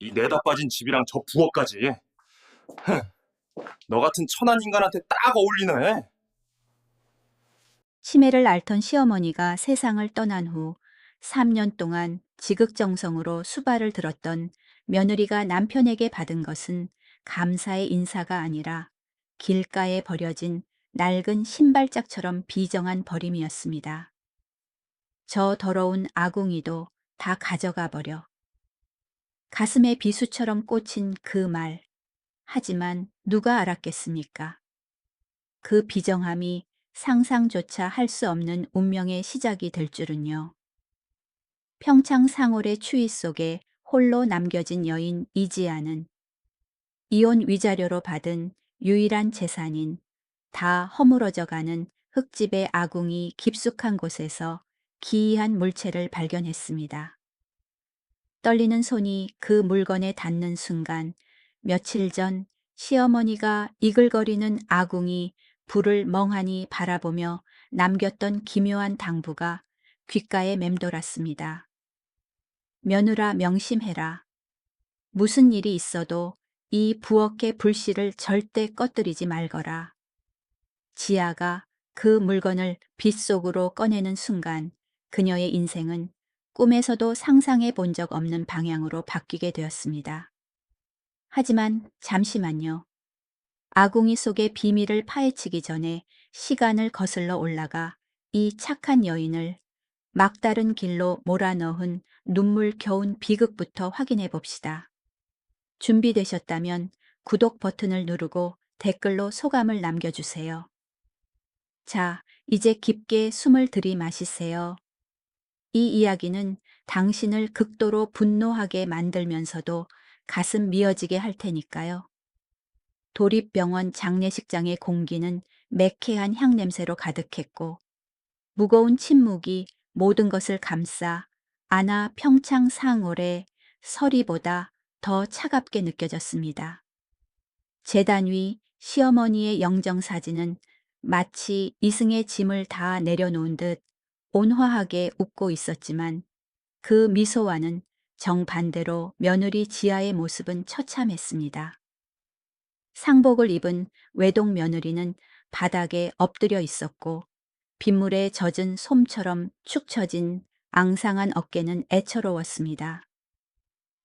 이 내다 빠진 집이랑 저 부엌까지. 흥, 너 같은 천한 인간한테 딱 어울리네. 치매를 앓던 시어머니가 세상을 떠난 후 3년 동안 지극정성으로 수발을 들었던 며느리가 남편에게 받은 것은 감사의 인사가 아니라 길가에 버려진 낡은 신발짝처럼 비정한 버림이었습니다. 저 더러운 아궁이도 다 가져가 버려. 가슴에 비수처럼 꽂힌 그 말. 하지만 누가 알았겠습니까? 그 비정함이 상상조차 할 수 없는 운명의 시작이 될 줄은요. 평창 상월의 추위 속에 홀로 남겨진 여인 이지아는 이혼 위자료로 받은 유일한 재산인 다 허물어져가는 흙집의 아궁이 깊숙한 곳에서 기이한 물체를 발견했습니다. 떨리는 손이 그 물건에 닿는 순간 며칠 전 시어머니가 이글거리는 아궁이 불을 멍하니 바라보며 남겼던 기묘한 당부가 귓가에 맴돌았습니다. 며느라 명심해라. 무슨 일이 있어도 이 부엌의 불씨를 절대 꺼뜨리지 말거라. 지아가 그 물건을 빗속으로 꺼내는 순간 그녀의 인생은 꿈에서도 상상해 본 적 없는 방향으로 바뀌게 되었습니다. 하지만 잠시만요. 아궁이 속의 비밀을 파헤치기 전에 시간을 거슬러 올라가 이 착한 여인을 막다른 길로 몰아넣은 눈물겨운 비극부터 확인해 봅시다. 준비되셨다면 구독 버튼을 누르고 댓글로 소감을 남겨주세요. 자, 이제 깊게 숨을 들이마시세요. 이 이야기는 당신을 극도로 분노하게 만들면서도 가슴 미어지게 할 테니까요. 도립병원 장례식장의 공기는 매캐한 향냄새로 가득했고 무거운 침묵이 모든 것을 감싸 아나 평창 상월의 서리보다 더 차갑게 느껴졌습니다. 재단 위 시어머니의 영정사진은 마치 이승의 짐을 다 내려놓은 듯 온화하게 웃고 있었지만 그 미소와는 정반대로 며느리 지아의 모습은 처참했습니다. 상복을 입은 외동 며느리는 바닥에 엎드려 있었고 빗물에 젖은 솜처럼 축 처진 앙상한 어깨는 애처로웠습니다.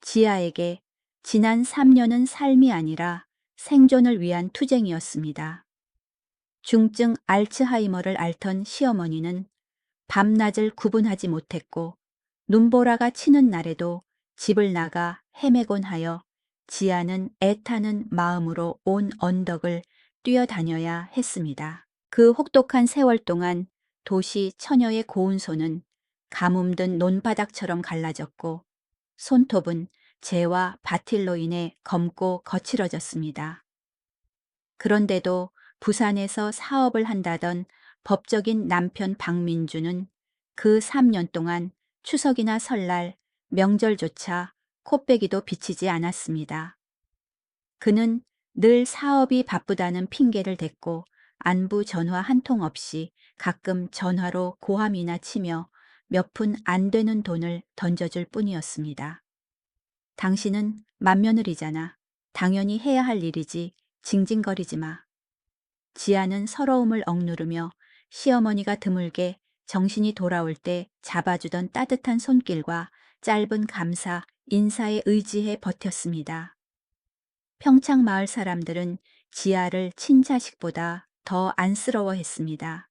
지아에게 지난 3년은 삶이 아니라 생존을 위한 투쟁이었습니다. 중증 알츠하이머를 앓던 시어머니는 밤낮을 구분하지 못했고 눈보라가 치는 날에도 집을 나가 헤매곤 하여 지아는 애타는 마음으로 온 언덕을 뛰어다녀야 했습니다. 그 혹독한 세월 동안 도시 처녀의 고운 손은 가뭄든 논바닥처럼 갈라졌고 손톱은 재와 바틸로 인해 검고 거칠어졌습니다. 그런데도 부산에서 사업을 한다던 법적인 남편 박민주는 그 3년 동안 추석이나 설날, 명절조차 코빼기도 비치지 않았습니다. 그는 늘 사업이 바쁘다는 핑계를 댔고 안부 전화 한 통 없이 가끔 전화로 고함이나 치며 몇 푼 안 되는 돈을 던져줄 뿐이었습니다. 당신은 맏며느리잖아. 당연히 해야 할 일이지. 징징거리지 마. 지아는 서러움을 억누르며 시어머니가 드물게 정신이 돌아올 때 잡아주던 따뜻한 손길과 짧은 감사, 인사에 의지해 버텼습니다. 평창 마을 사람들은 지아를 친자식보다 더 안쓰러워했습니다.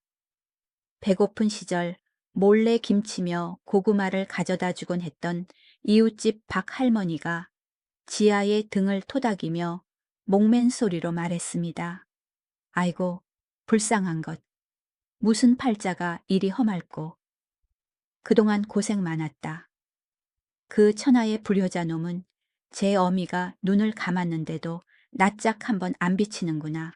배고픈 시절 몰래 김치며 고구마를 가져다 주곤 했던 이웃집 박 할머니가 지아의 등을 토닥이며 목맨 소리로 말했습니다. 아이고, 불쌍한 것. 무슨 팔자가 이리 험할꼬. 그동안 고생 많았다. 그 천하의 불효자 놈은 제 어미가 눈을 감았는데도 낯짝 한번 안 비치는구나.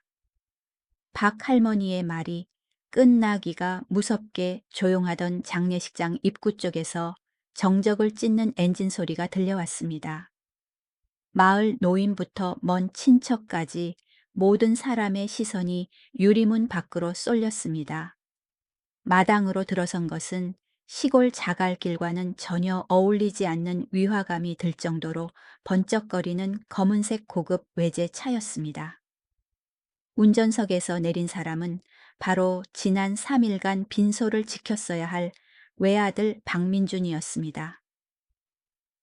박 할머니의 말이 끝나기가 무섭게 조용하던 장례식장 입구 쪽에서 정적을 찢는 엔진 소리가 들려왔습니다. 마을 노인부터 먼 친척까지 모든 사람의 시선이 유리문 밖으로 쏠렸습니다. 마당으로 들어선 것은 시골 자갈길과는 전혀 어울리지 않는 위화감이 들 정도로 번쩍거리는 검은색 고급 외제차였습니다. 운전석에서 내린 사람은 바로 지난 3일간 빈소를 지켰어야 할 외아들 박민준이었습니다.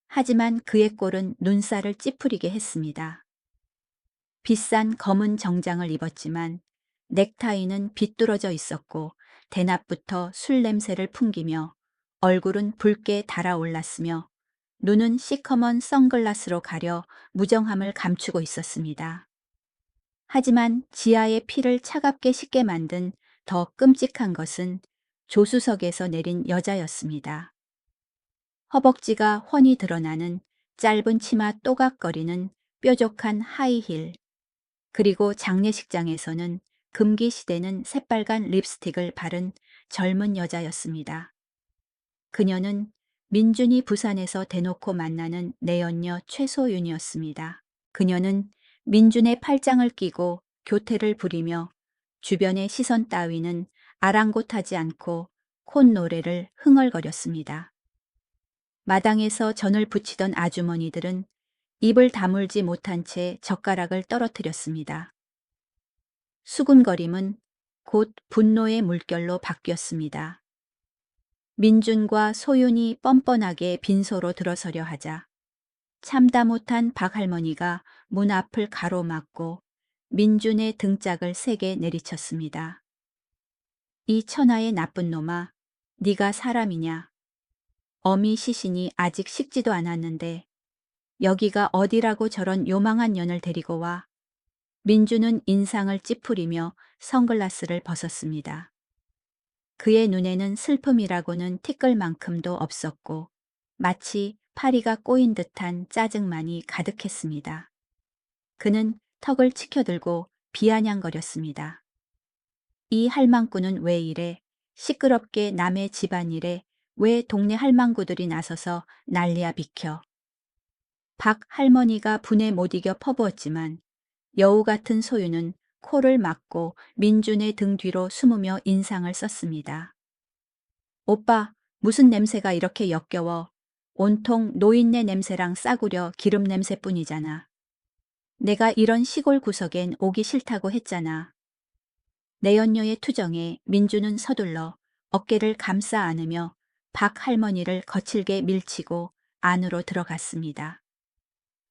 하지만 그의 꼴은 눈살을 찌푸리게 했습니다. 비싼 검은 정장을 입었지만 넥타이는 비뚤어져 있었고 대낮부터 술 냄새를 풍기며 얼굴은 붉게 달아올랐으며 눈은 시커먼 선글라스로 가려 무정함을 감추고 있었습니다. 하지만 지하의 피를 차갑게 식게 만든 더 끔찍한 것은 조수석에서 내린 여자였습니다. 허벅지가 훤히 드러나는 짧은 치마 또각거리는 뾰족한 하이힐, 그리고 장례식장에서는 금기시되는 새빨간 립스틱을 바른 젊은 여자였습니다. 그녀는 민준이 부산에서 대놓고 만나는 내연녀 최소윤이었습니다. 그녀는 민준의 팔짱을 끼고 교태를 부리며 주변의 시선 따위는 아랑곳하지 않고 콧노래를 흥얼거렸습니다. 마당에서 전을 부치던 아주머니들은 입을 다물지 못한 채 젓가락을 떨어뜨렸습니다. 수군거림은 곧 분노의 물결로 바뀌었습니다. 민준과 소윤이 뻔뻔하게 빈소로 들어서려 하자 참다 못한 박할머니가 문 앞을 가로막고 민준의 등짝을 세게 내리쳤습니다. 이 천하의 나쁜 놈아, 네가 사람이냐? 어미 시신이 아직 식지도 않았는데 여기가 어디라고 저런 요망한 년을 데리고 와. 민준은 인상을 찌푸리며 선글라스를 벗었습니다. 그의 눈에는 슬픔이라고는 티끌 만큼도 없었고 마치 파리가 꼬인 듯한 짜증만이 가득했습니다. 그는 턱을 치켜들고 비아냥거렸습니다. 이 할망구는 왜 이래? 시끄럽게 남의 집안일에 왜 동네 할망구들이 나서서 난리야 비켜. 박 할머니가 분에 못 이겨 퍼부었지만 여우 같은 소유는 코를 막고 민준의 등 뒤로 숨으며 인상을 썼습니다. 오빠, 무슨 냄새가 이렇게 역겨워. 온통 노인네 냄새랑 싸구려 기름 냄새뿐이잖아. 내가 이런 시골 구석엔 오기 싫다고 했잖아. 내연녀의 투정에 민주는 서둘러 어깨를 감싸 안으며 박 할머니를 거칠게 밀치고 안으로 들어갔습니다.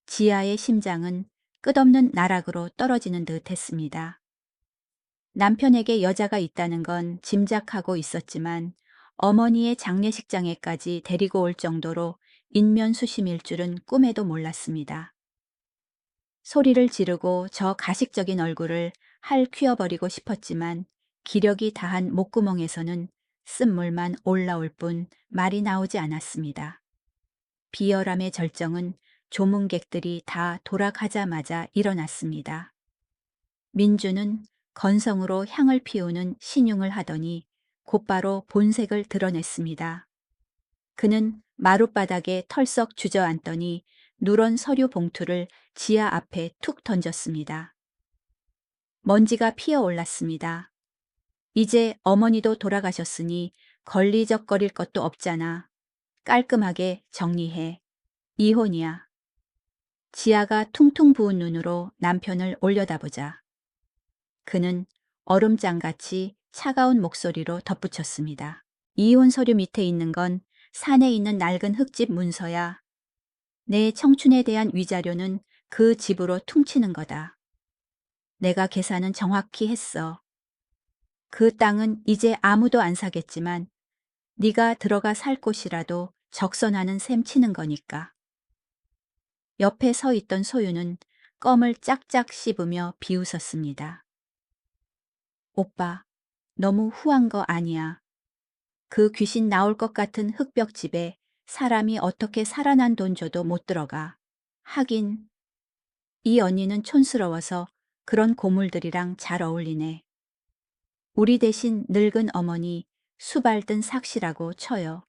지아의 심장은 끝없는 나락으로 떨어지는 듯 했습니다. 남편에게 여자가 있다는 건 짐작하고 있었지만 어머니의 장례식장에까지 데리고 올 정도로 인면수심일 줄은 꿈에도 몰랐습니다. 소리를 지르고 저 가식적인 얼굴을 할 퀴어버리고 싶었지만 기력이 다한 목구멍에서는 쓴물만 올라올 뿐 말이 나오지 않았습니다. 비열함의 절정은 조문객들이 다 돌아가자마자 일어났습니다. 민주는 건성으로 향을 피우는 신용을 하더니 곧바로 본색을 드러냈습니다. 그는 마룻바닥에 털썩 주저앉더니 누런 서류 봉투를 지아 앞에 툭 던졌습니다. 먼지가 피어올랐습니다. 이제 어머니도 돌아가셨으니 걸리적거릴 것도 없잖아. 깔끔하게 정리해. 이혼이야. 지아가 퉁퉁 부은 눈으로 남편을 올려다보자 그는 얼음장같이 차가운 목소리로 덧붙였습니다. 이혼 서류 밑에 있는 건 산에 있는 낡은 흙집 문서야. 내 청춘에 대한 위자료는 그 집으로 퉁치는 거다. 내가 계산은 정확히 했어. 그 땅은 이제 아무도 안 사겠지만 네가 들어가 살 곳이라도 적선하는 셈 치는 거니까. 옆에 서 있던 소유는 껌을 짝짝 씹으며 비웃었습니다. 오빠, 너무 후한 거 아니야. 그 귀신 나올 것 같은 흙벽집에 사람이 어떻게 살아난 돈 줘도 못 들어가. 하긴 이 언니는 촌스러워서 그런 고물들이랑 잘 어울리네. 우리 대신 늙은 어머니 수발든 삭시라고 쳐요.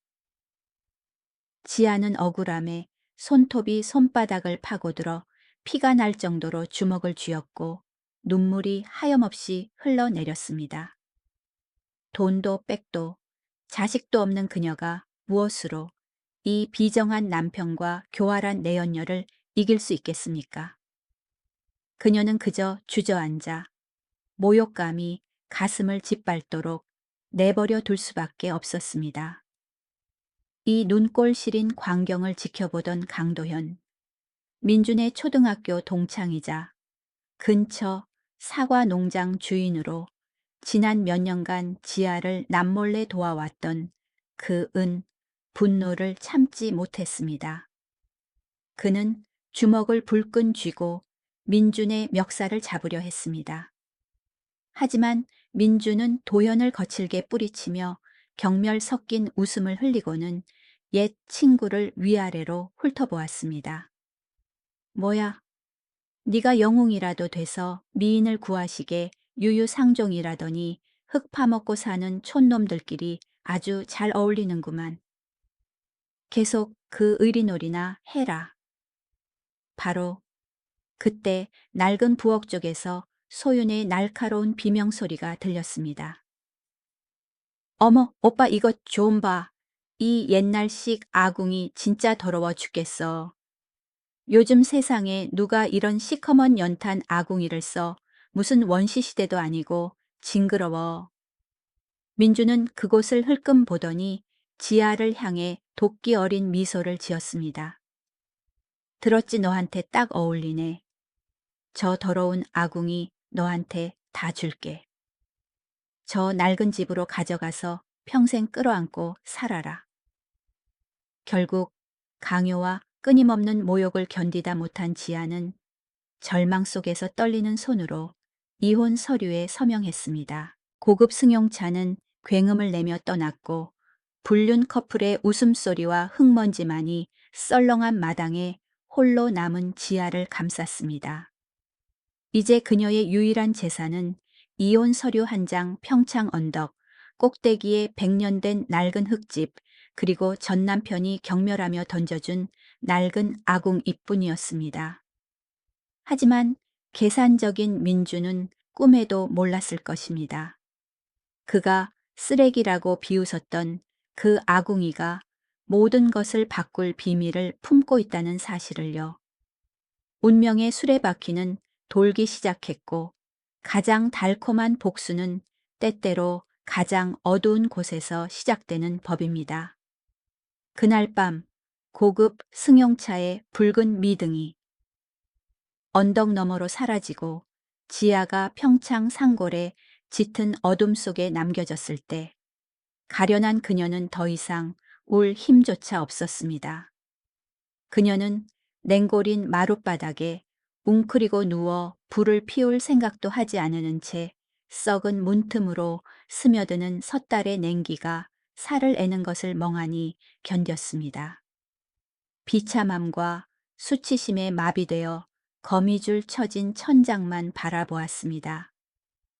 지아는 억울함에 손톱이 손바닥을 파고들어 피가 날 정도로 주먹을 쥐었고 눈물이 하염없이 흘러내렸습니다. 돈도 백도 자식도 없는 그녀가 무엇으로 이 비정한 남편과 교활한 내연녀를 이길 수 있겠습니까? 그녀는 그저 주저앉아 모욕감이 가슴을 짓밟도록 내버려 둘 수밖에 없었습니다. 이 눈꼴 시린 광경을 지켜보던 강도현, 민준의 초등학교 동창이자 근처 사과 농장 주인으로 지난 몇 년간 지아를 남몰래 도와왔던 그은 분노를 참지 못했습니다. 그는 주먹을 불끈 쥐고 민준의 멱살을 잡으려 했습니다. 하지만 민준은 도연을 거칠게 뿌리치며 경멸 섞인 웃음을 흘리고는 옛 친구를 위아래로 훑어보았습니다. 뭐야, 네가 영웅이라도 돼서 미인을 구하시게 유유상종이라더니 흙 파먹고 사는 촌놈들끼리 아주 잘 어울리는구만. 계속 그 의리놀이나 해라. 바로 그때 낡은 부엌 쪽에서 소윤의 날카로운 비명소리가 들렸습니다. 어머, 오빠 이것 좀 봐. 이 옛날식 아궁이 진짜 더러워 죽겠어. 요즘 세상에 누가 이런 시커먼 연탄 아궁이를 써. 무슨 원시시대도 아니고 징그러워. 민주는 그곳을 흘끔 보더니 지아를 향해 도끼 어린 미소를 지었습니다. 들었지 너한테 딱 어울리네. 저 더러운 아궁이 너한테 다 줄게. 저 낡은 집으로 가져가서 평생 끌어안고 살아라. 결국 강요와 끊임없는 모욕을 견디다 못한 지아는 절망 속에서 떨리는 손으로 이혼 서류에 서명했습니다. 고급 승용차는 굉음을 내며 떠났고 불륜 커플의 웃음소리와 흙먼지만이 썰렁한 마당에 홀로 남은 지아를 감쌌습니다. 이제 그녀의 유일한 재산은 이혼 서류 한 장 평창 언덕, 꼭대기에 100년 된 낡은 흙집, 그리고 전 남편이 경멸하며 던져준 낡은 아궁이뿐이었습니다. 하지만 계산적인 민주는 꿈에도 몰랐을 것입니다. 그가 쓰레기라고 비웃었던 그 아궁이가 모든 것을 바꿀 비밀을 품고 있다는 사실을요. 운명의 수레바퀴는 돌기 시작했고 가장 달콤한 복수는 때때로 가장 어두운 곳에서 시작되는 법입니다. 그날 밤 고급 승용차의 붉은 미등이 언덕 너머로 사라지고 지아가 평창 상골의 짙은 어둠 속에 남겨졌을 때 가련한 그녀는 더 이상 울 힘조차 없었습니다. 그녀는 냉골인 마룻바닥에 웅크리고 누워 불을 피울 생각도 하지 않으는 채 썩은 문틈으로 스며드는 섣달의 냉기가 살을 애는 것을 멍하니 견뎠습니다. 비참함과 수치심에 마비되어 거미줄 쳐진 천장만 바라보았습니다.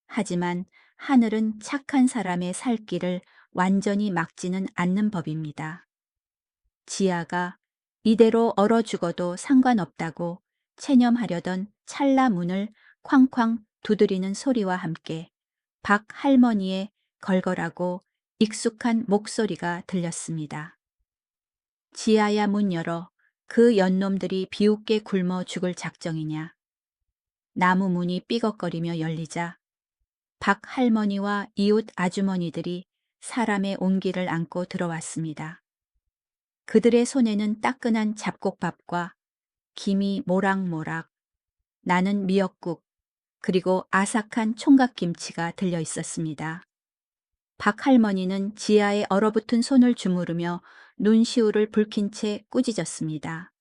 하지만 하늘은 착한 사람의 살 길을 완전히 막지는 않는 법입니다. 지아가 이대로 얼어 죽어도 상관없다고 체념하려던 찰나 문을 쾅쾅 두드리는 소리와 함께 박 할머니의 걸걸하고 익숙한 목소리가 들렸습니다. 지아야 문 열어. 그 연놈들이 비웃게 굶어 죽을 작정이냐. 나무 문이 삐걱거리며 열리자 박 할머니와 이웃 아주머니들이 사람의 온기를 안고 들어왔습니다. 그들의 손에는 따끈한 잡곡밥과 김이 모락모락 나는 미역국 그리고 아삭한 총각김치가 들려 있었습니다. 박 할머니는 지아의 얼어붙은 손을 주무르며 눈시울을 붉힌 채 꾸짖었습니다.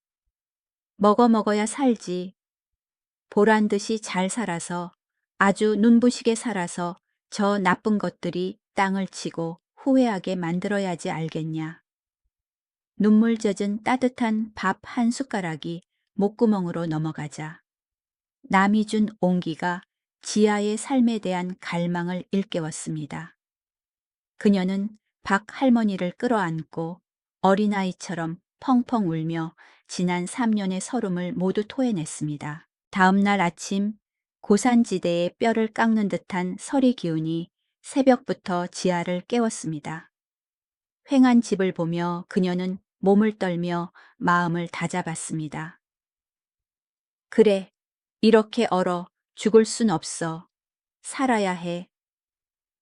먹어야 살지. 보란듯이 잘 살아서 아주 눈부시게 살아서 저 나쁜 것들이 땅을 치고 후회하게 만들어야지 알겠냐. 눈물 젖은 따뜻한 밥 한 숟가락이 목구멍으로 넘어가자 남이 준 온기가 지아의 삶에 대한 갈망을 일깨웠습니다. 그녀는 박 할머니를 끌어안고 어린아이처럼 펑펑 울며 지난 3년의 서름을 모두 토해냈습니다. 다음 날 아침 고산지대의 뼈를 깎는 듯한 서리 기운이 새벽부터 지아를 깨웠습니다. 횡한 집을 보며 그녀는 몸을 떨며 마음을 다잡았습니다. 그래, 이렇게 얼어 죽을 순 없어. 살아야 해.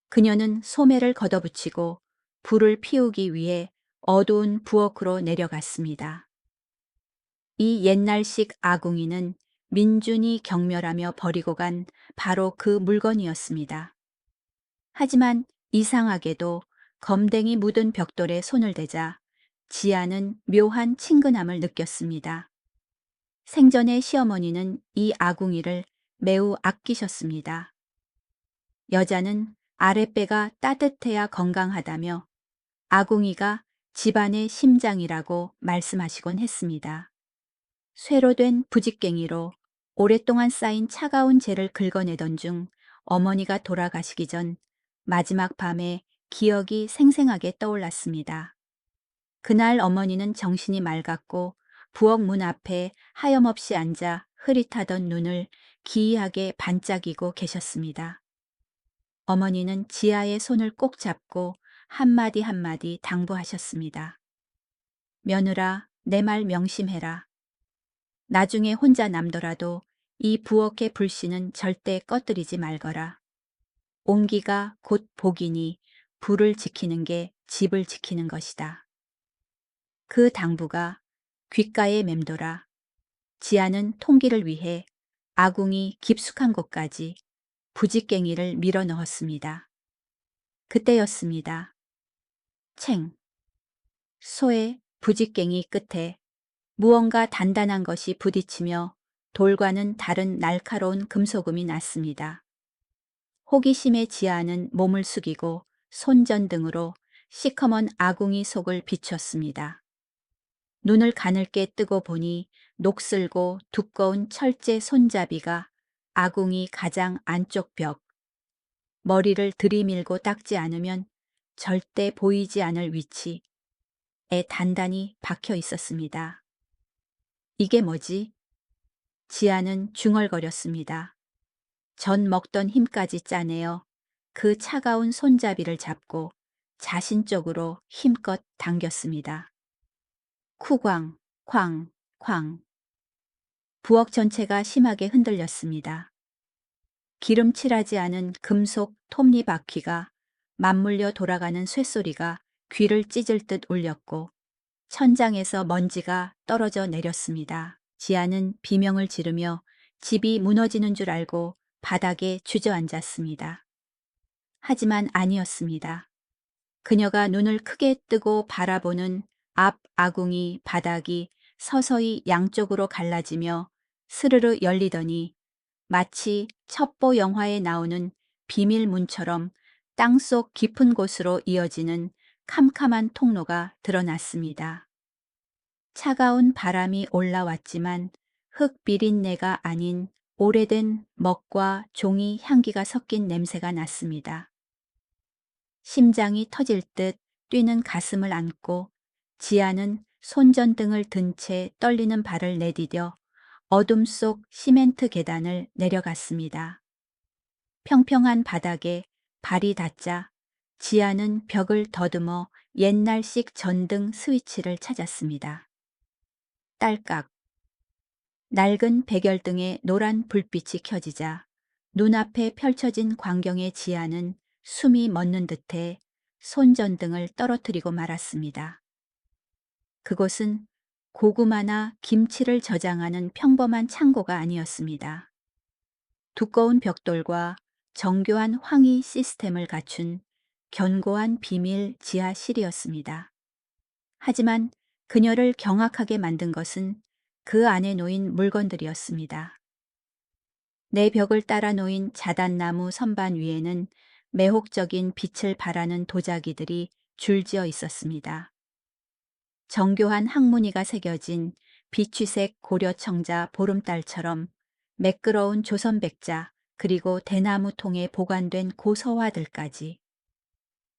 그녀는 소매를 걷어붙이고 불을 피우기 위해 어두운 부엌으로 내려갔습니다. 이 옛날식 아궁이는 민준이 경멸하며 버리고 간 바로 그 물건이었습니다. 하지만 이상하게도 검댕이 묻은 벽돌에 손을 대자 지아는 묘한 친근함을 느꼈습니다. 생전에 시어머니는 이 아궁이를 매우 아끼셨습니다. 여자는 아랫배가 따뜻해야 건강하다며 아궁이가 집안의 심장이라고 말씀하시곤 했습니다. 쇠로 된 부직갱이로 오랫동안 쌓인 차가운 재를 긁어내던 중 어머니가 돌아가시기 전 마지막 밤에 기억이 생생하게 떠올랐습니다. 그날 어머니는 정신이 맑았고 부엌 문 앞에 하염없이 앉아 흐릿하던 눈을 기이하게 반짝이고 계셨습니다. 어머니는 지아의 손을 꼭 잡고 한마디 한마디 당부하셨습니다. 며느라, 내 말 명심해라. 나중에 혼자 남더라도 이 부엌의 불씨는 절대 꺼뜨리지 말거라. 온기가 곧 복이니 불을 지키는 게 집을 지키는 것이다. 그 당부가 귓가에 맴돌아 지아는 통기를 위해 아궁이 깊숙한 곳까지 부직갱이를 밀어 넣었습니다. 그때였습니다. 챙. 소의 부직갱이 끝에 무언가 단단한 것이 부딪히며 돌과는 다른 날카로운 금소금이 났습니다. 호기심에 지아는 몸을 숙이고 손전등으로 시커먼 아궁이 속을 비췄습니다. 눈을 가늘게 뜨고 보니 녹슬고 두꺼운 철제 손잡이가 아궁이 가장 안쪽 벽, 머리를 들이밀고 닦지 않으면 절대 보이지 않을 위치에 단단히 박혀 있었습니다. 이게 뭐지? 지아는 중얼거렸습니다. 전 먹던 힘까지 짜내어 그 차가운 손잡이를 잡고 자신 쪽으로 힘껏 당겼습니다. 쿠광, 쾅, 쾅. 부엌 전체가 심하게 흔들렸습니다. 기름칠하지 않은 금속 톱니바퀴가 맞물려 돌아가는 쇳소리가 귀를 찢을 듯 울렸고 천장에서 먼지가 떨어져 내렸습니다. 지아는 비명을 지르며 집이 무너지는 줄 알고 바닥에 주저앉았습니다. 하지만 아니었습니다. 그녀가 눈을 크게 뜨고 바라보는 앞 아궁이 바닥이 서서히 양쪽으로 갈라지며 스르르 열리더니 마치 첩보 영화에 나오는 비밀문처럼 땅속 깊은 곳으로 이어지는 캄캄한 통로가 드러났습니다. 차가운 바람이 올라왔지만 흙 비린내가 아닌 오래된 먹과 종이 향기가 섞인 냄새가 났습니다. 심장이 터질 듯 뛰는 가슴을 안고 지아는 손전등을 든 채 떨리는 발을 내디뎌 어둠 속 시멘트 계단을 내려갔습니다. 평평한 바닥에 발이 닿자 지아는 벽을 더듬어 옛날식 전등 스위치를 찾았습니다. 딸깍. 낡은 백열등에 노란 불빛이 켜지자 눈앞에 펼쳐진 광경의 지아는 숨이 멎는 듯해 손전등을 떨어뜨리고 말았습니다. 그곳은 고구마나 김치를 저장하는 평범한 창고가 아니었습니다. 두꺼운 벽돌과 정교한 황희 시스템을 갖춘 견고한 비밀 지하실이었습니다. 하지만 그녀를 경악하게 만든 것은 그 안에 놓인 물건들이었습니다. 내 벽을 따라 놓인 자단나무 선반 위에는 매혹적인 빛을 발하는 도자기들이 줄지어 있었습니다. 정교한 항무늬가 새겨진 비취색 고려청자 보름달처럼 매끄러운 조선백자 그리고 대나무 통에 보관된 고서화들까지.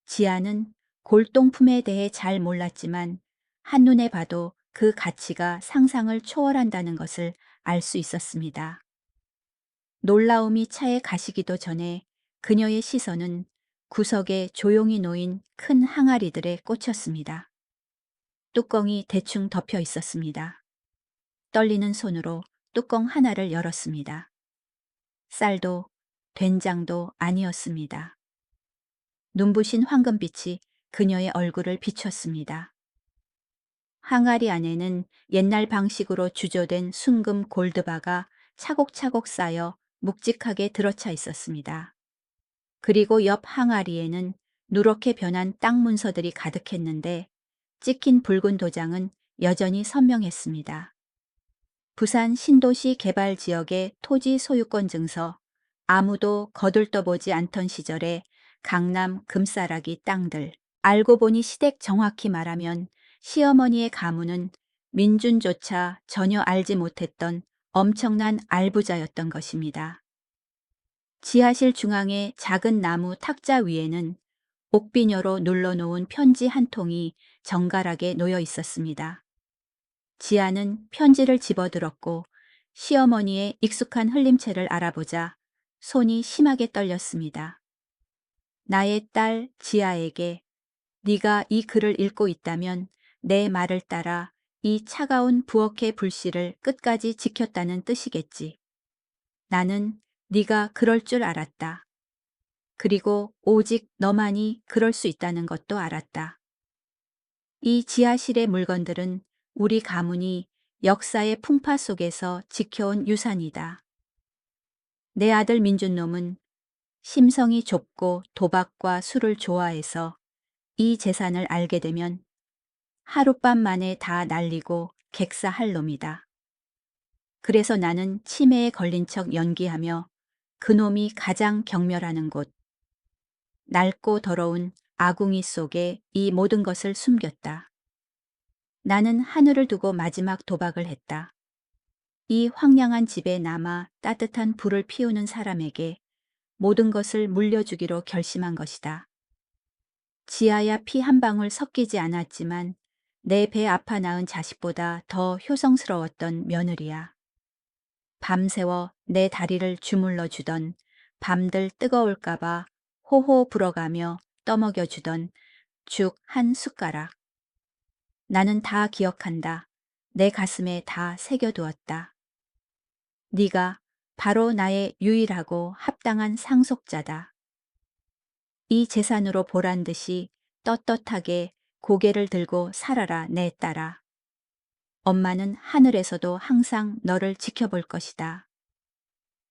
지아는 골동품에 대해 잘 몰랐지만 한눈에 봐도 그 가치가 상상을 초월한다는 것을 알 수 있었습니다. 놀라움이 차에 가시기도 전에 그녀의 시선은 구석에 조용히 놓인 큰 항아리들에 꽂혔습니다. 뚜껑이 대충 덮여 있었습니다. 떨리는 손으로 뚜껑 하나를 열었습니다. 쌀도 된장도 아니었습니다. 눈부신 황금빛이 그녀의 얼굴을 비췄습니다. 항아리 안에는 옛날 방식으로 주조된 순금 골드바가 차곡차곡 쌓여 묵직하게 들어차 있었습니다. 그리고 옆 항아리에는 누렇게 변한 땅 문서들이 가득했는데 찍힌 붉은 도장은 여전히 선명했습니다. 부산 신도시 개발 지역의 토지 소유권 증서, 아무도 거들떠보지 않던 시절의 강남 금싸라기 땅들. 알고 보니 시댁, 정확히 말하면 시어머니의 가문은 민준조차 전혀 알지 못했던 엄청난 알부자였던 것입니다. 지하실 중앙의 작은 나무 탁자 위에는 옥비녀로 눌러놓은 편지 한 통이 정갈하게 놓여 있었습니다. 지아는 편지를 집어들었고 시어머니의 익숙한 흘림체를 알아보자 손이 심하게 떨렸습니다. 나의 딸 지아에게 네가 이 글을 읽고 있다면 내 말을 따라 이 차가운 부엌의 불씨를 끝까지 지켰다는 뜻이겠지. 나는 네가 그럴 줄 알았다. 그리고 오직 너만이 그럴 수 있다는 것도 알았다. 이 지하실의 물건들은 우리 가문이 역사의 풍파 속에서 지켜온 유산이다. 내 아들 민준놈은 심성이 좁고 도박과 술을 좋아해서 이 재산을 알게 되면 하룻밤 만에 다 날리고 객사할 놈이다. 그래서 나는 치매에 걸린 척 연기하며 그놈이 가장 경멸하는 곳, 낡고 더러운 아궁이 속에 이 모든 것을 숨겼다. 나는 하늘을 두고 마지막 도박을 했다. 이 황량한 집에 남아 따뜻한 불을 피우는 사람에게 모든 것을 물려주기로 결심한 것이다. 지아야 피 한 방울 섞이지 않았지만 내 배 아파 낳은 자식보다 더 효성스러웠던 며느리야. 밤새워 내 다리를 주물러 주던, 밤들 뜨거울까봐 호호 불어가며 떠먹여 주던 죽 한 숟가락. 나는 다 기억한다. 내 가슴에 다 새겨두었다. 네가 바로 나의 유일하고 합당한 상속자다. 이 재산으로 보란 듯이 떳떳하게 고개를 들고 살아라, 내 딸아. 엄마는 하늘에서도 항상 너를 지켜볼 것이다.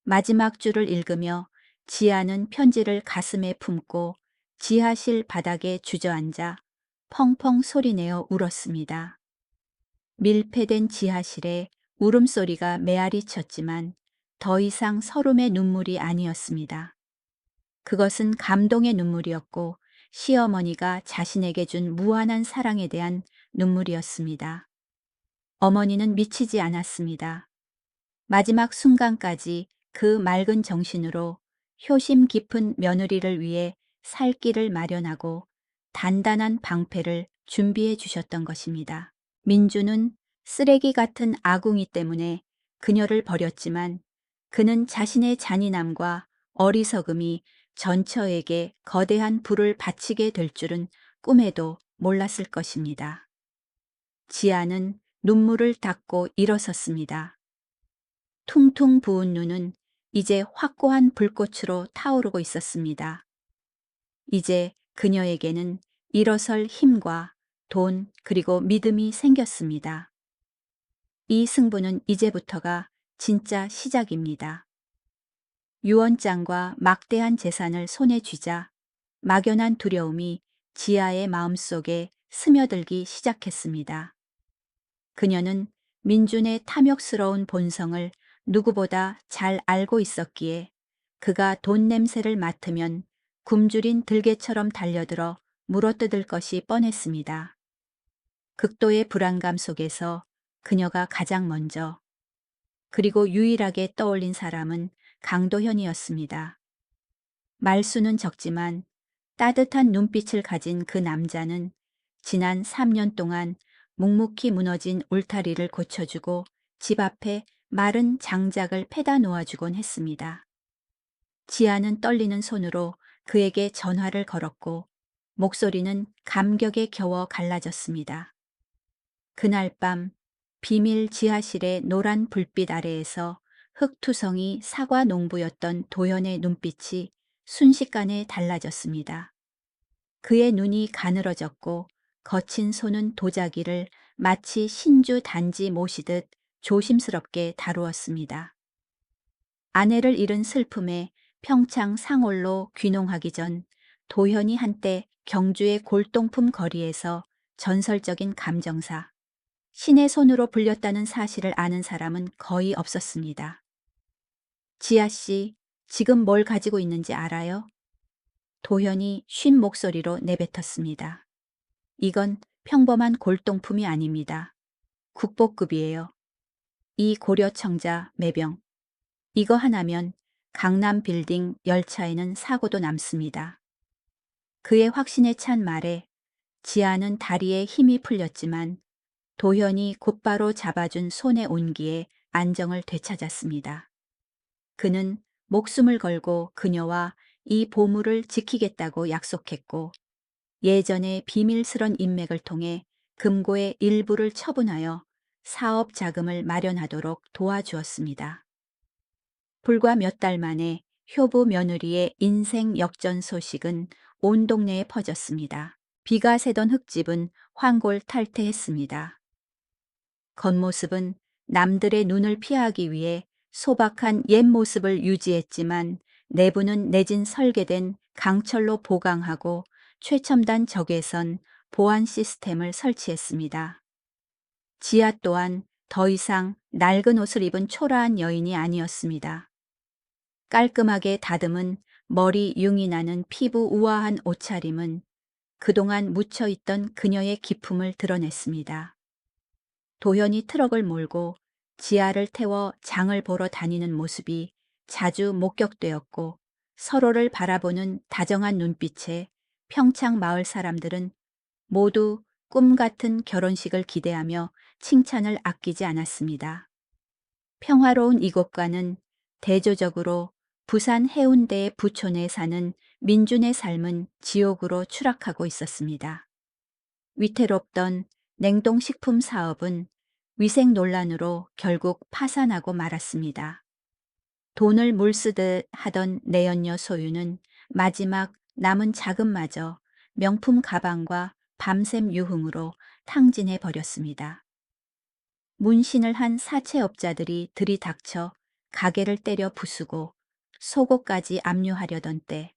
마지막 줄을 읽으며 지아는 편지를 가슴에 품고 지하실 바닥에 주저앉아 펑펑 소리내어 울었습니다. 밀폐된 지하실에 울음소리가 메아리 쳤지만 더 이상 서름의 눈물이 아니었습니다. 그것은 감동의 눈물이었고 시어머니가 자신에게 준 무한한 사랑에 대한 눈물이었습니다. 어머니는 미치지 않았습니다. 마지막 순간까지 그 맑은 정신으로 효심 깊은 며느리를 위해 살 길을 마련하고 단단한 방패를 준비해 주셨던 것입니다. 민주는 쓰레기 같은 아궁이 때문에 그녀를 버렸지만 그는 자신의 잔인함과 어리석음이 전처에게 거대한 불을 바치게 될 줄은 꿈에도 몰랐을 것입니다. 지아는 눈물을 닦고 일어섰습니다. 퉁퉁 부은 눈은 이제 확고한 불꽃으로 타오르고 있었습니다. 이제 그녀에게는 일어설 힘과 돈 그리고 믿음이 생겼습니다. 이 승부는 이제부터가 진짜 시작입니다. 유언장과 막대한 재산을 손에 쥐자 막연한 두려움이 지아의 마음속에 스며들기 시작했습니다. 그녀는 민준의 탐욕스러운 본성을 누구보다 잘 알고 있었기에 그가 돈 냄새를 맡으면 굶주린 들개처럼 달려들어 물어뜯을 것이 뻔했습니다. 극도의 불안감 속에서 그녀가 가장 먼저 그리고 유일하게 떠올린 사람은 강도현이었습니다. 말수는 적지만 따뜻한 눈빛을 가진 그 남자는 지난 3년 동안 묵묵히 무너진 울타리를 고쳐주고 집 앞에 마른 장작을 패다 놓아주곤 했습니다. 지아는 떨리는 손으로 그에게 전화를 걸었고 목소리는 감격에 겨워 갈라졌습니다. 그날 밤 비밀 지하실의 노란 불빛 아래에서 흙투성이 사과 농부였던 도현의 눈빛이 순식간에 달라졌습니다. 그의 눈이 가늘어졌고 거친 손은 도자기를 마치 신주 단지 모시듯 조심스럽게 다루었습니다. 아내를 잃은 슬픔에 평창 상홀로 귀농하기 전 도현이 한때 경주의 골동품 거리에서 전설적인 감정사, 신의 손으로 불렸다는 사실을 아는 사람은 거의 없었습니다. 지아 씨, 지금 뭘 가지고 있는지 알아요? 도현이 쉰 목소리로 내뱉었습니다. 이건 평범한 골동품이 아닙니다. 국보급이에요. 이 고려청자 매병. 이거 하나면 강남 빌딩 열차에는 사고도 남습니다. 그의 확신에 찬 말에 지아는 다리에 힘이 풀렸지만 도현이 곧바로 잡아준 손의 온기에 안정을 되찾았습니다. 그는 목숨을 걸고 그녀와 이 보물을 지키겠다고 약속했고 예전의 비밀스런 인맥을 통해 금고의 일부를 처분하여 사업 자금을 마련하도록 도와주었습니다. 불과 몇 달 만에 효부 며느리의 인생 역전 소식은 온 동네에 퍼졌습니다. 비가 새던 흙집은 황골탈퇴했습니다. 겉모습은 남들의 눈을 피하기 위해 소박한 옛 모습을 유지했지만 내부는 내진 설계된 강철로 보강하고 최첨단 적외선 보안 시스템을 설치했습니다. 지아 또한 더 이상 낡은 옷을 입은 초라한 여인이 아니었습니다. 깔끔하게 다듬은 머리 융이 나는 피부 우아한 옷차림은 그동안 묻혀있던 그녀의 기품을 드러냈습니다. 도현이 트럭을 몰고 지아를 태워 장을 보러 다니는 모습이 자주 목격되었고 서로를 바라보는 다정한 눈빛에 평창 마을 사람들은 모두 꿈 같은 결혼식을 기대하며 칭찬을 아끼지 않았습니다. 평화로운 이곳과는 대조적으로 부산 해운대의 부촌에 사는 민준의 삶은 지옥으로 추락하고 있었습니다. 위태롭던 냉동식품 사업은 위생 논란으로 결국 파산하고 말았습니다. 돈을 물쓰듯 하던 내연녀 소유는 마지막 남은 자금마저 명품 가방과 밤샘 유흥으로 탕진해 버렸습니다. 문신을 한 사채업자들이 들이닥쳐 가게를 때려 부수고 속옷까지 압류하려던 때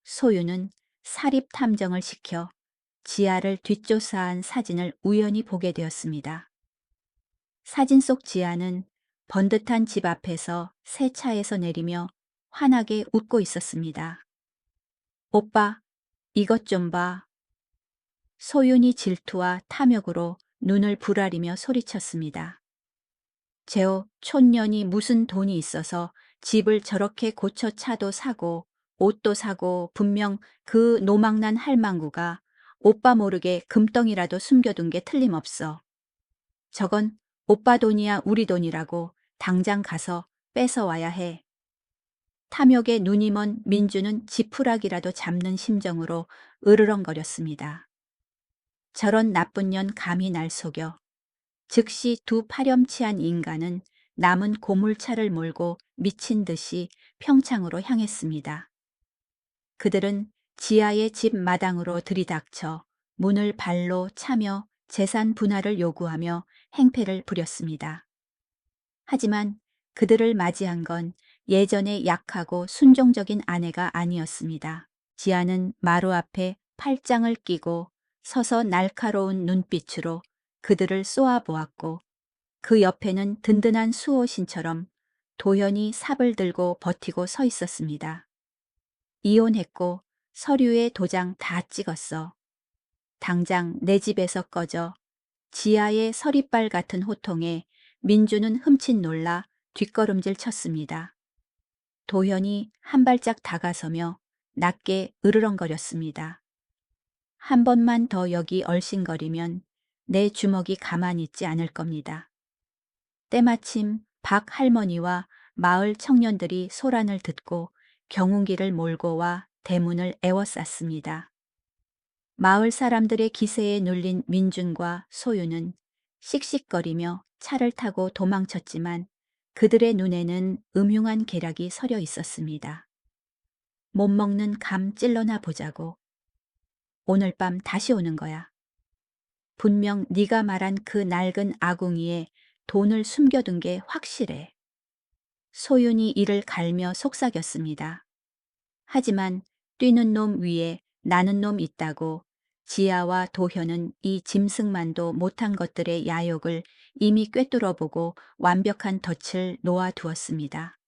소유는 사립 탐정을 시켜 지아를 뒷조사한 사진을 우연히 보게 되었습니다. 사진 속 지아는 번듯한 집 앞에서 새 차에서 내리며 환하게 웃고 있었습니다. 오빠, 이것 좀 봐. 소윤이 질투와 탐욕으로 눈을 부라리며 소리쳤습니다. 제호 촌년이 무슨 돈이 있어서 집을 저렇게 고쳐 차도 사고 옷도 사고 분명 그 노망난 할망구가 오빠 모르게 금덩이라도 숨겨둔 게 틀림없어. 저건 오빠 돈이야 우리 돈이라고 당장 가서 뺏어와야 해. 탐욕에 눈이 먼 민주는 지푸라기라도 잡는 심정으로 으르렁거렸습니다. 저런 나쁜 년 감히 날 속여. 즉시 두 파렴치한 인간은 남은 고물차를 몰고 미친 듯이 평창으로 향했습니다. 그들은 지하의 집 마당으로 들이닥쳐 문을 발로 차며 재산 분할을 요구하며 행패를 부렸습니다. 하지만 그들을 맞이한 건 예전의 약하고 순종적인 아내가 아니었습니다. 지아는 마루 앞에 팔짱을 끼고 서서 날카로운 눈빛으로 그들을 쏘아보았고 그 옆에는 든든한 수호신처럼 도현이 삽을 들고 버티고 서 있었습니다. 이혼했고 서류에 도장 다 찍었어. 당장 내 집에서 꺼져. 지아의 서리빨 같은 호통에 민주는 흠칫 놀라 뒷걸음질 쳤습니다. 도현이 한 발짝 다가서며 낮게 으르렁거렸습니다. 한 번만 더 여기 얼씬거리면 내 주먹이 가만히 있지 않을 겁니다. 때마침 박 할머니와 마을 청년들이 소란을 듣고 경운기를 몰고 와 대문을 에워쌌습니다. 마을 사람들의 기세에 눌린 민준과 소유는 씩씩거리며 차를 타고 도망쳤지만 그들의 눈에는 음흉한 계략이 서려 있었습니다. 못 먹는 감 찔러나 보자고. 오늘 밤 다시 오는 거야. 분명 네가 말한 그 낡은 아궁이에 돈을 숨겨둔 게 확실해. 소윤이 이를 갈며 속삭였습니다. 하지만 뛰는 놈 위에 나는 놈 있다고 지아와 도현은 이 짐승만도 못한 것들의 야욕을 이미 꿰뚫어보고 완벽한 덫을 놓아두었습니다.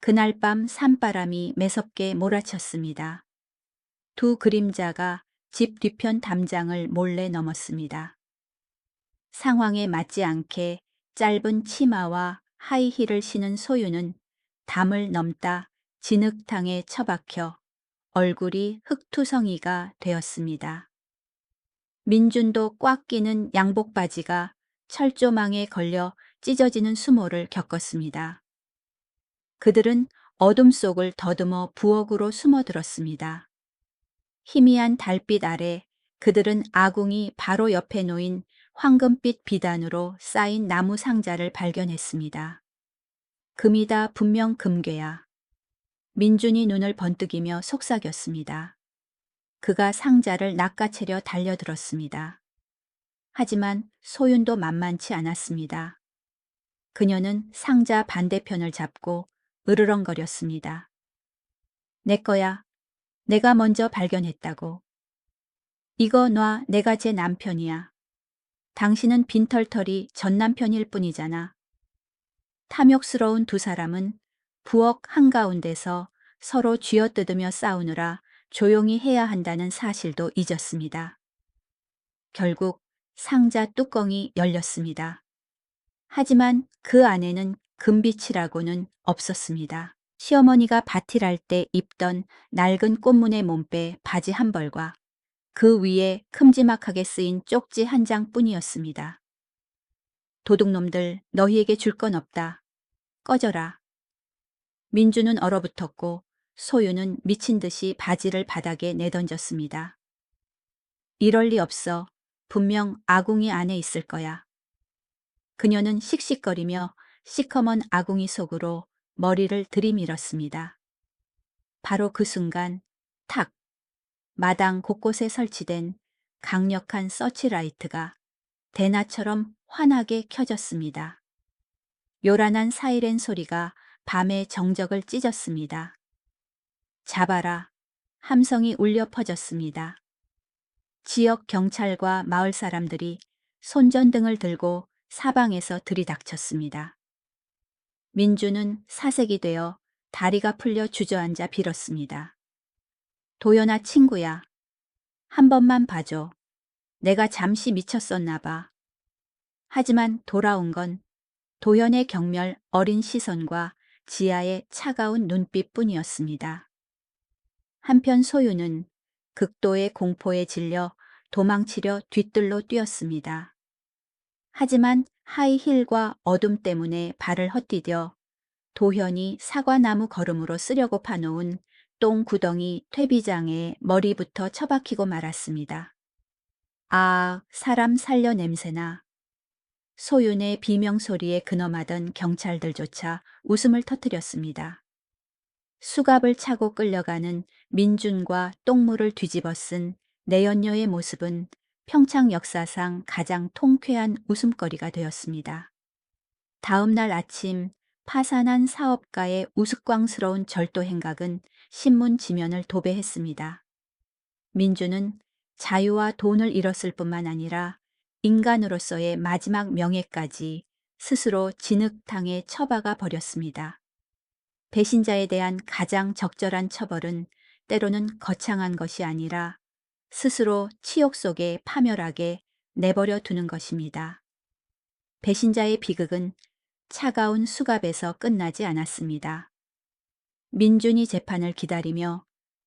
그날 밤 산바람이 매섭게 몰아쳤습니다. 두 그림자가 집 뒤편 담장을 몰래 넘었습니다. 상황에 맞지 않게 짧은 치마와 하이힐을 신은 소유는 담을 넘다 진흙탕에 처박혀 얼굴이 흙투성이가 되었습니다. 민준도 꽉 끼는 양복 바지가 철조망에 걸려 찢어지는 수모를 겪었습니다. 그들은 어둠 속을 더듬어 부엌으로 숨어들었습니다. 희미한 달빛 아래 그들은 아궁이 바로 옆에 놓인 황금빛 비단으로 쌓인 나무 상자를 발견했습니다. 금이다, 분명 금괴야. 민준이 눈을 번뜩이며 속삭였습니다. 그가 상자를 낚아채려 달려들었습니다. 하지만 소윤도 만만치 않았습니다. 그녀는 상자 반대편을 잡고 으르렁거렸습니다. 내 거야. 내가 먼저 발견했다고. 이거 놔, 내가 제 남편이야. 당신은 빈털털이 전 남편일 뿐이잖아. 탐욕스러운 두 사람은 부엌 한가운데서 서로 쥐어뜯으며 싸우느라 조용히 해야 한다는 사실도 잊었습니다. 결국 상자 뚜껑이 열렸습니다. 하지만 그 안에는 금빛이라고는 없었습니다. 시어머니가 바틸할 때 입던 낡은 꽃무늬 몸빼 바지 한 벌과 그 위에 큼지막하게 쓰인 쪽지 한 장뿐이었습니다. 도둑놈들, 너희에게 줄 건 없다. 꺼져라. 민주는 얼어붙었고 소유는 미친 듯이 바지를 바닥에 내던졌습니다. 이럴 리 없어. 분명 아궁이 안에 있을 거야. 그녀는 씩씩거리며 시커먼 아궁이 속으로 머리를 들이밀었습니다. 바로 그 순간 탁! 마당 곳곳에 설치된 강력한 서치라이트가 대나처럼 환하게 켜졌습니다. 요란한 사이렌 소리가 밤의 정적을 찢었습니다. 잡아라! 함성이 울려 퍼졌습니다. 지역 경찰과 마을 사람들이 손전등을 들고 사방에서 들이닥쳤습니다. 민주는 사색이 되어 다리가 풀려 주저앉아 빌었습니다. 도연아 친구야. 한 번만 봐줘. 내가 잠시 미쳤었나 봐. 하지만 돌아온 건 도연의 경멸 어린 시선과 지아의 차가운 눈빛뿐이었습니다. 한편 소유는 극도의 공포에 질려 도망치려 뒤뜰로 뛰었습니다. 하지만 하이힐과 어둠 때문에 발을 헛디뎌 도현이 사과나무 거름으로 쓰려고 파놓은 똥구덩이 퇴비장에 머리부터 처박히고 말았습니다. 아, 사람 살려 냄새나. 소윤의 비명소리에 근엄하던 경찰들조차 웃음을 터뜨렸습니다. 수갑을 차고 끌려가는 민준과 똥물을 뒤집어 쓴 내연녀의 모습은 평창 역사상 가장 통쾌한 웃음거리가 되었습니다. 다음 날 아침 파산한 사업가의 우스꽝스러운 절도 행각은 신문 지면을 도배했습니다. 민주는 자유와 돈을 잃었을 뿐만 아니라 인간으로서의 마지막 명예까지 스스로 진흙탕에 처박아 버렸습니다. 배신자에 대한 가장 적절한 처벌은 때로는 거창한 것이 아니라 스스로 치욕 속에 파멸하게 내버려 두는 것입니다. 배신자의 비극은 차가운 수갑에서 끝나지 않았습니다. 민준이 재판을 기다리며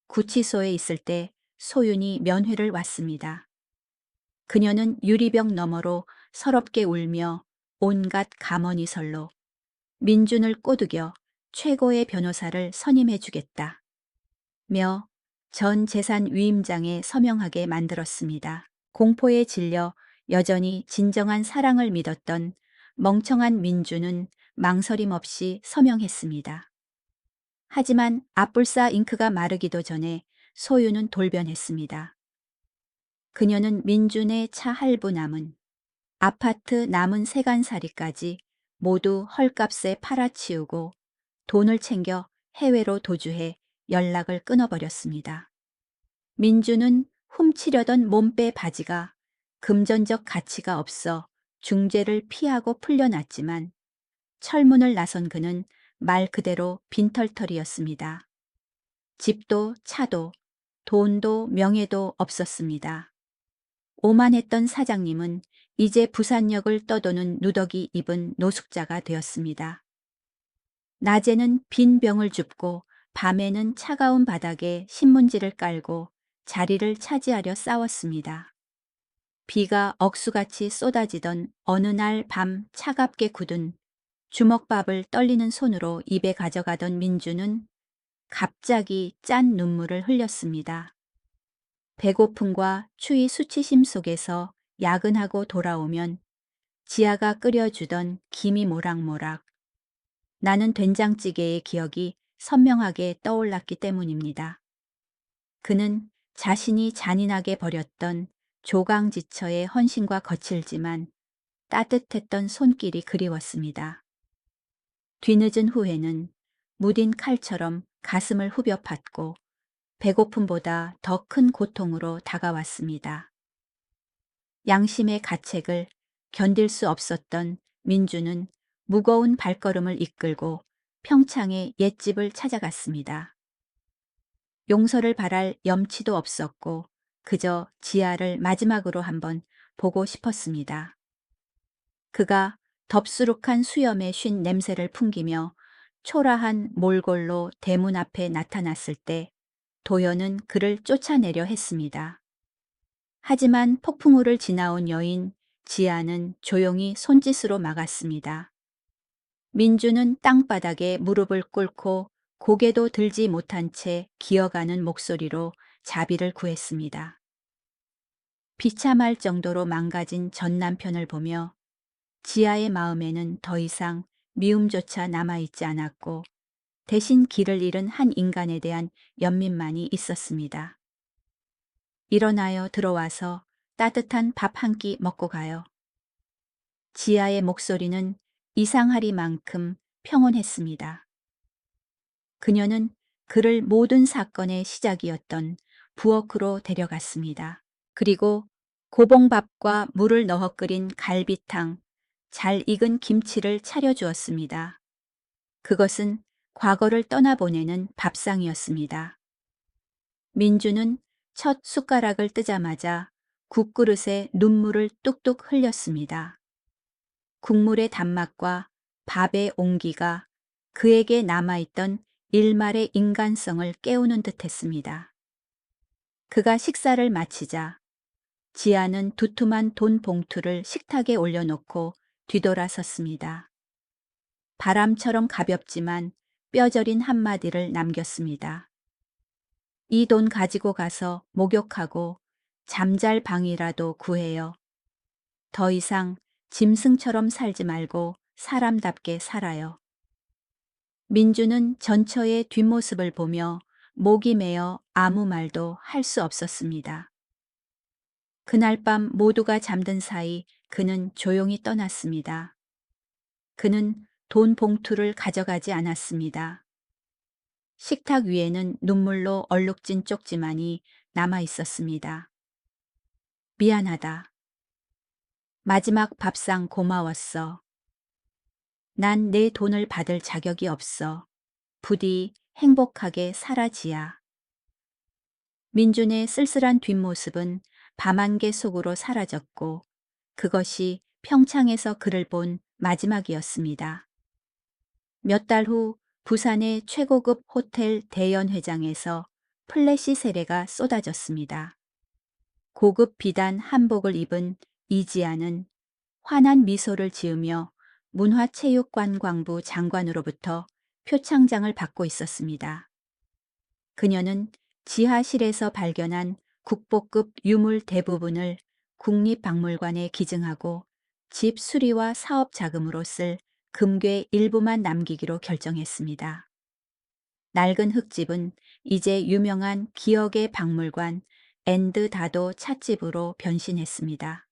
구치소에 있을 때 소윤이 면회를 왔습니다. 그녀는 유리병 너머로 서럽게 울며 온갖 감언이설로 민준을 꼬드겨 최고의 변호사를 선임해 주겠다 며 전 재산 위임장에 서명하게 만들었습니다. 공포에 질려 여전히 진정한 사랑을 믿었던 멍청한 민주는 망설임 없이 서명했습니다. 하지만 앞불사 잉크가 마르기도 전에 소유는 돌변했습니다. 그녀는 민준의 차 할부 남은 아파트 남은 세간살이까지 모두 헐값에 팔아치우고 돈을 챙겨 해외로 도주해 연락을 끊어버렸습니다. 민주는 훔치려던 몸빼 바지가 금전적 가치가 없어 중죄를 피하고 풀려났지만 철문을 나선 그는 말 그대로 빈털터리였습니다. 집도 차도 돈도 명예도 없었습니다. 오만했던 사장님은 이제 부산역을 떠도는 누더기 입은 노숙자가 되었습니다. 낮에는 빈 병을 줍고 밤에는 차가운 바닥에 신문지를 깔고 자리를 차지하려 싸웠습니다. 비가 억수같이 쏟아지던 어느 날 밤 차갑게 굳은 주먹밥을 떨리는 손으로 입에 가져가던 민주는 갑자기 짠 눈물을 흘렸습니다. 배고픔과 추위 수치심 속에서 야근하고 돌아오면 지아가 끓여주던 김이 모락모락 나는 된장찌개의 기억이 선명하게 떠올랐기 때문입니다. 그는 자신이 잔인하게 버렸던 조강지처의 헌신과 거칠지만 따뜻했던 손길이 그리웠습니다. 뒤늦은 후회는 무딘 칼처럼 가슴을 후벼 팠고 배고픔보다 더 큰 고통으로 다가왔습니다. 양심의 가책을 견딜 수 없었던 민주는 무거운 발걸음을 이끌고 평창의 옛집을 찾아갔습니다. 용서를 바랄 염치도 없었고 그저 지아를 마지막으로 한번 보고 싶었습니다. 그가 덥수룩한 수염에 쉰 냄새를 풍기며 초라한 몰골로 대문 앞에 나타났을 때 도연은 그를 쫓아내려 했습니다. 하지만 폭풍우를 지나온 여인 지아는 조용히 손짓으로 막았습니다. 민주는 땅바닥에 무릎을 꿇고 고개도 들지 못한 채 기어가는 목소리로 자비를 구했습니다. 비참할 정도로 망가진 전 남편을 보며 지아의 마음에는 더 이상 미움조차 남아있지 않았고 대신 길을 잃은 한 인간에 대한 연민만이 있었습니다. 일어나요 들어와서 따뜻한 밥 한 끼 먹고 가요. 지아의 목소리는 이상하리만큼 평온했습니다. 그녀는 그를 모든 사건의 시작이었던 부엌으로 데려갔습니다. 그리고 고봉밥과 물을 넣어 끓인 갈비탕, 잘 익은 김치를 차려주었습니다. 그것은 과거를 떠나보내는 밥상이었습니다. 민주는 첫 숟가락을 뜨자마자 국그릇에 눈물을 뚝뚝 흘렸습니다. 국물의 단맛과 밥의 온기가 그에게 남아있던 일말의 인간성을 깨우는 듯했습니다. 그가 식사를 마치자 지아는 두툼한 돈 봉투를 식탁에 올려놓고 뒤돌아섰습니다. 바람처럼 가볍지만 뼈저린 한마디를 남겼습니다. 이 돈 가지고 가서 목욕하고 잠잘 방이라도 구해요. 더 이상 짐승처럼 살지 말고 사람답게 살아요. 민주는 전처의 뒷모습을 보며 목이 메어 아무 말도 할 수 없었습니다. 그날 밤 모두가 잠든 사이 그는 조용히 떠났습니다. 그는 돈 봉투를 가져가지 않았습니다. 식탁 위에는 눈물로 얼룩진 쪽지만이 남아 있었습니다. 미안하다. 마지막 밥상 고마웠어. 난 내 돈을 받을 자격이 없어. 부디 행복하게 살아지야. 민준의 쓸쓸한 뒷모습은 밤안개 속으로 사라졌고 그것이 평창에서 그를 본 마지막이었습니다. 몇 달 후 부산의 최고급 호텔 대연회장에서 플래시 세례가 쏟아졌습니다. 고급 비단 한복을 입은 이지아는 환한 미소를 지으며 문화체육관광부 장관으로부터 표창장을 받고 있었습니다. 그녀는 지하실에서 발견한 국보급 유물 대부분을 국립박물관에 기증하고 집 수리와 사업 자금으로 쓸 금괴 일부만 남기기로 결정했습니다. 낡은 흙집은 이제 유명한 기억의 박물관 앤드 다도 찻집으로 변신했습니다.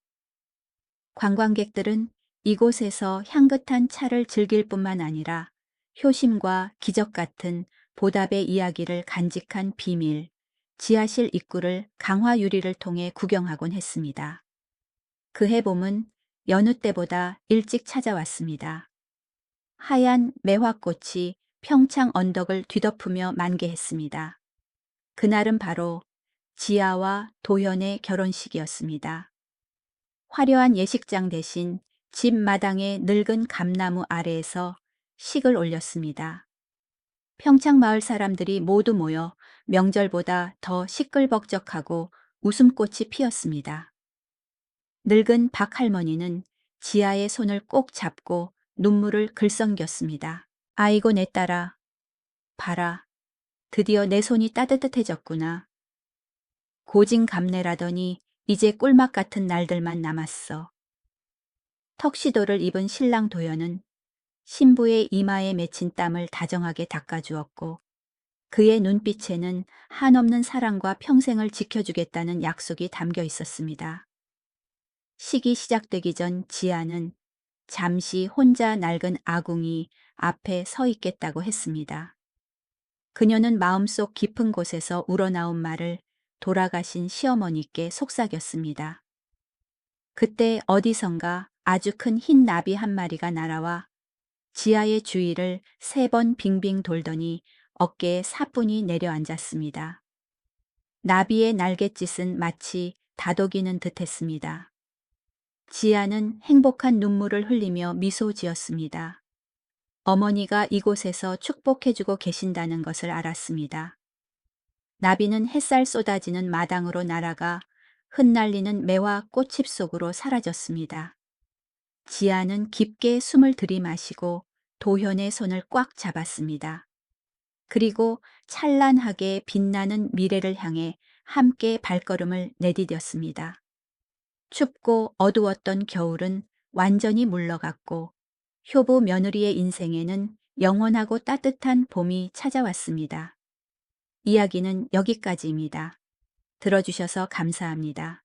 관광객들은 이곳에서 향긋한 차를 즐길 뿐만 아니라 효심과 기적 같은 보답의 이야기를 간직한 비밀, 지하실 입구를 강화 유리를 통해 구경하곤 했습니다. 그 해봄은 여느 때보다 일찍 찾아왔습니다. 하얀 매화꽃이 평창 언덕을 뒤덮으며 만개했습니다. 그날은 바로 지아와 도현의 결혼식이었습니다. 화려한 예식장 대신 집 마당의 늙은 감나무 아래에서 식을 올렸습니다. 평창 마을 사람들이 모두 모여 명절보다 더 시끌벅적하고 웃음꽃이 피었습니다. 늙은 박 할머니는 지아의 손을 꼭 잡고 눈물을 글썽겼습니다. 아이고 내 딸아, 봐라. 드디어 내 손이 따뜻해졌구나. 고진감래라더니 이제 꿀맛 같은 날들만 남았어. 턱시도를 입은 신랑 도연은 신부의 이마에 맺힌 땀을 다정하게 닦아주었고 그의 눈빛에는 한없는 사랑과 평생을 지켜주겠다는 약속이 담겨 있었습니다. 식이 시작되기 전 지아는 잠시 혼자 낡은 아궁이 앞에 서 있겠다고 했습니다. 그녀는 마음속 깊은 곳에서 우러나온 말을 돌아가신 시어머니께 속삭였습니다. 그때 어디선가 아주 큰 흰 나비 한 마리가 날아와 지아의 주위를 3번 빙빙 돌더니 어깨에 사뿐히 내려앉았습니다. 나비의 날갯짓은 마치 다독이는 듯했습니다. 지아는 행복한 눈물을 흘리며 미소 지었습니다. 어머니가 이곳에서 축복해주고 계신다는 것을 알았습니다. 나비는 햇살 쏟아지는 마당으로 날아가 흩날리는 매화 꽃잎 속으로 사라졌습니다. 지아는 깊게 숨을 들이마시고 도현의 손을 꽉 잡았습니다. 그리고 찬란하게 빛나는 미래를 향해 함께 발걸음을 내디뎠습니다. 춥고 어두웠던 겨울은 완전히 물러갔고 효부 며느리의 인생에는 영원하고 따뜻한 봄이 찾아왔습니다. 이야기는 여기까지입니다. 들어주셔서 감사합니다.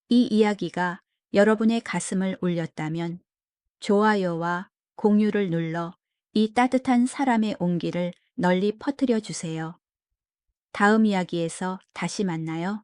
이 이야기가 여러분의 가슴을 울렸다면 좋아요와 공유를 눌러 이 따뜻한 사람의 온기를 널리 퍼뜨려 주세요. 다음 이야기에서 다시 만나요.